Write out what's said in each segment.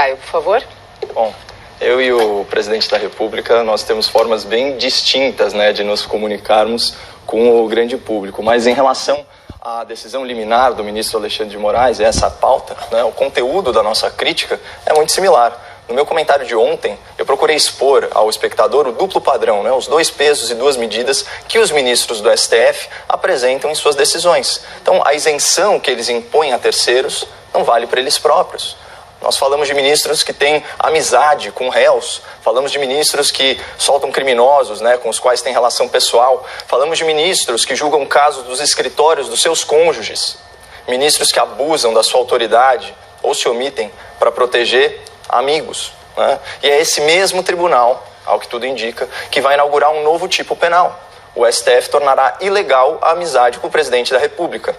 Caio, por favor. Bom, eu e o presidente da República, nós temos formas bem distintas, né, de nos comunicarmos com o grande público, mas em relação à decisão liminar do ministro Alexandre de Moraes, essa pauta, né, o conteúdo da nossa crítica é muito similar. No meu comentário de ontem, eu procurei expor ao espectador o duplo padrão, né, os dois pesos e duas medidas que os ministros do STF apresentam em suas decisões. Então, a isenção que eles impõem a terceiros não vale para eles próprios. Nós falamos de ministros que têm amizade com réus, falamos de ministros que soltam criminosos, né, com os quais têm relação pessoal, falamos de ministros que julgam casos dos escritórios dos seus cônjuges, ministros que abusam da sua autoridade ou se omitem para proteger amigos, né? E é esse mesmo tribunal, ao que tudo indica, que vai inaugurar um novo tipo penal. O STF tornará ilegal a amizade com o presidente da República.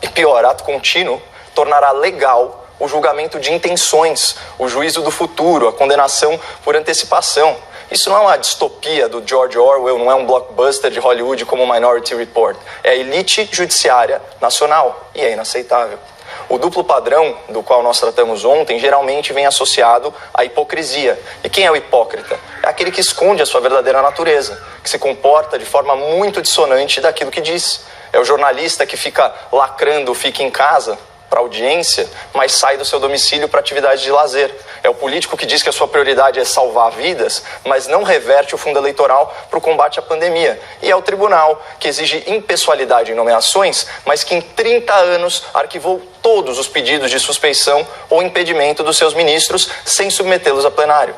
E pior, ato contínuo tornará legal o julgamento de intenções, o juízo do futuro, a condenação por antecipação. Isso não é uma distopia do George Orwell, não é um blockbuster de Hollywood como o Minority Report. É a elite judiciária nacional e é inaceitável. O duplo padrão do qual nós tratamos ontem geralmente vem associado à hipocrisia. E quem é o hipócrita? É aquele que esconde a sua verdadeira natureza, que se comporta de forma muito dissonante daquilo que diz. É o jornalista que fica lacrando, fica em casa para audiência, mas sai do seu domicílio para atividade de lazer. É o político que diz que a sua prioridade é salvar vidas, mas não reverte o fundo eleitoral para o combate à pandemia. E é o tribunal que exige impessoalidade em nomeações, mas que em 30 anos arquivou todos os pedidos de suspeição ou impedimento dos seus ministros sem submetê-los a plenário.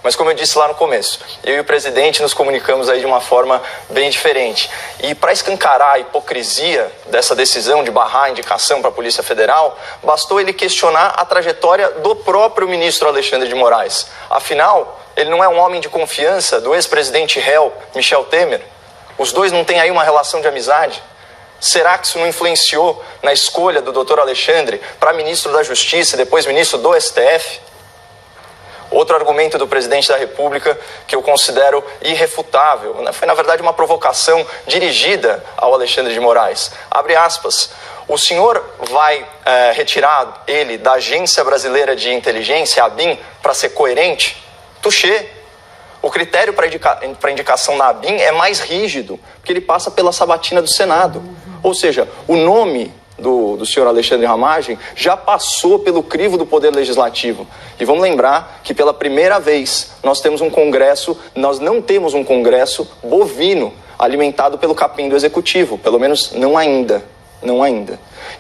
Mas como eu disse lá no começo, eu e o presidente nos comunicamos aí de uma forma bem diferente. E para escancarar a hipocrisia dessa decisão de barrar a indicação para a Polícia Federal, bastou ele questionar a trajetória do próprio ministro Alexandre de Moraes. Afinal, ele não é um homem de confiança do ex-presidente réu Michel Temer? Os dois não têm aí uma relação de amizade? Será que isso não influenciou na escolha do doutor Alexandre para ministro da Justiça e depois ministro do STF? Outro argumento do presidente da República que eu considero irrefutável, né, foi na verdade uma provocação dirigida ao Alexandre de Moraes. Abre aspas, o senhor vai retirar ele da Agência Brasileira de Inteligência, a ABIN, para ser coerente? Touché. O critério para indicação na ABIN é mais rígido, porque ele passa pela sabatina do Senado. Ou seja, o nome do senhor Alexandre Ramagem já passou pelo crivo do Poder Legislativo. E vamos lembrar que pela primeira vez nós não temos um Congresso bovino alimentado pelo capim do Executivo, pelo menos não ainda.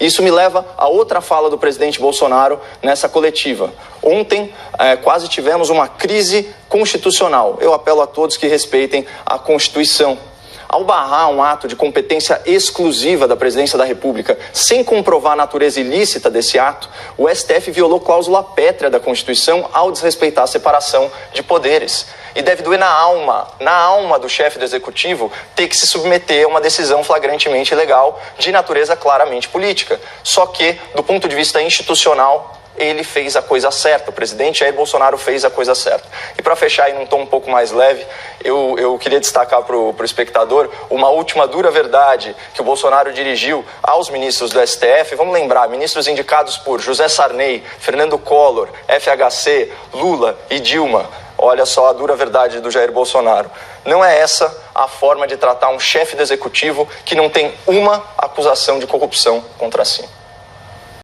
Isso me leva a outra fala do presidente Bolsonaro nessa coletiva. Ontem quase tivemos uma crise constitucional. Eu apelo a todos que respeitem a Constituição. Ao barrar um ato de competência exclusiva da Presidência da República, sem comprovar a natureza ilícita desse ato, o STF violou cláusula pétrea da Constituição ao desrespeitar a separação de poderes. E deve doer na alma do chefe do Executivo ter que se submeter a uma decisão flagrantemente ilegal de natureza claramente política. Só que, do ponto de vista institucional, ele fez a coisa certa, o presidente Jair Bolsonaro fez a coisa certa. E para fechar em um tom um pouco mais leve, eu queria destacar para o espectador uma última dura verdade que o Bolsonaro dirigiu aos ministros do STF. Vamos lembrar, ministros indicados por José Sarney, Fernando Collor, FHC, Lula e Dilma. Olha só a dura verdade do Jair Bolsonaro. Não é essa a forma de tratar um chefe do Executivo que não tem uma acusação de corrupção contra si.